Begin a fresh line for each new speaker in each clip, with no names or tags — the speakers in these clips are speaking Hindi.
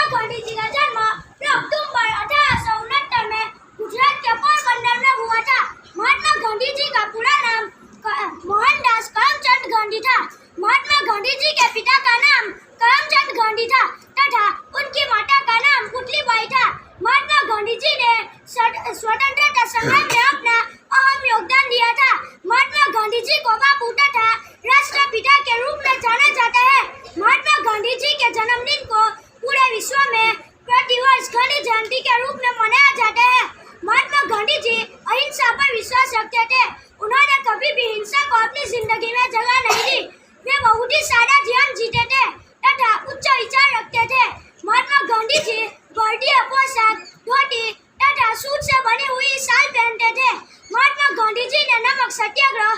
गांधी जी का जन्म 9 अक्टूबर 1869 में गुजरात के पोरबंदर में हुआ था। महात्मा गांधी जी का पूरा नाम मोहनदास करमचंद गांधी था। महात्मा गांधी जी के पिता का नाम करमचंद गांधी था तथा उनकी माता का नाम पुतलीबाई था। महात्मा गांधी जी ने स्वतंत्रता संग्राम में अपना अहम योगदान दिया था। महात्मा गांधी जी को बापू तथा राष्ट्रपिता के रूप में जाना जाता है। महात्मा गांधी जी के जन्मदिन को पूरे विश्व में प्रतिवर्ष गांधी जयंती के रूप में मनाया जाता है। महात्मा गांधी जी अहिंसा पर विश्वास रखते थे। उन्होंने कभी भी हिंसा को अपनी जिंदगी में जगह नहीं दी। वे बहुत ही सादा जीवन जीते थे तथा उच्च विचार रखते थे। महात्मा गांधी जी भारतीय पोशाक, धोती तथा सूट से बनी हुई शाल पहनते थे। महात्मा गांधी जी ने नमक सत्याग्रह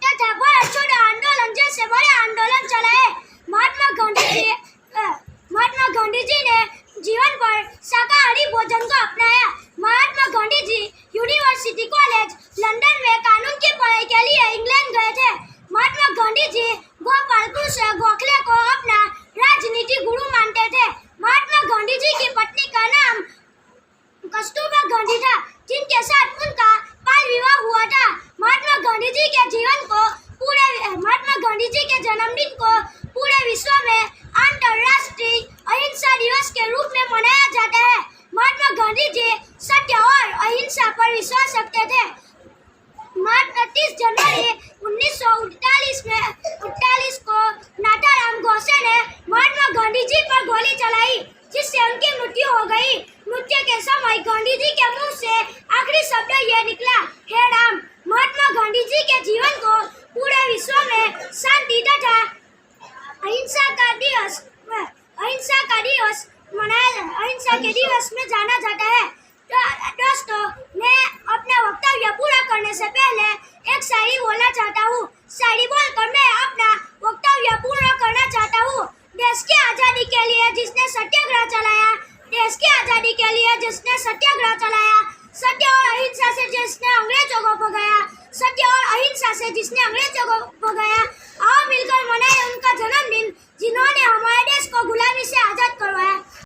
तथा भारत छोड़ो आंदोलन जैसे बड़े आंदोलन चलाए। महात्मा गांधी जी ने जीवन भर शाकाहारी भोजन को अपनाया। Mahatma Gandhi ji university college London में कानून की पढ़ाई के लिए इंग्लैंड गए थे। महात्मा गांधी जी गोपाल कृष्ण गोखले को अपना राजनीति गुरु मानते थे। महात्मा गांधी जी की पत्नी का नाम कस्तूरबा गांधी था, जिनके साथ उनका बाल विवाह हुआ था। महात्मा गांधी जी के जन्मदिन को पूरे विश्व में अंतर्राष्ट्रीय अहिंसा दिवस के रूप में मनाया जाता है। महात्मा गांधी जी सत्य और अहिंसा पर विश्वास रखते थे। 30 जनवरी 1948 को नाथाराम गोडसे ने महात्मा गांधी जी पर गोली चलाई, जिससे उनकी मृत्यु हो गई। मृत्यु के समय गांधी जी के मुंह से आखिरी शब्द यह निकला, हे राम। महात्मा गांधी जी के जीवन को पूरे विश्व में शांति तथा अहिंसा के दिवस में जाना जाता है। तो दोस्तों, मैं अपना वक्तव्य पूरा करने से पहले एक शायरी बोलना चाहता हूँ। शायरी बोलकर मैं अपना वक्तव्य पूरा करना चाहता हूँ। देश की आज़ादी के लिए जिसने सत्याग्रह चलाया, देश की आज़ादी के लिए जिसने सत्याग्रह चलाया, सत्य और अहिंसा से जिसने अंग्रेजों को भगाया, सत्य और अहिंसा से जिसने अंग्रेजों को भगाया, आओ मिलकर मनाएं उनका जन्मदिन, जिन्होंने हमारे देश को गुलामी से आज़ाद करवाया।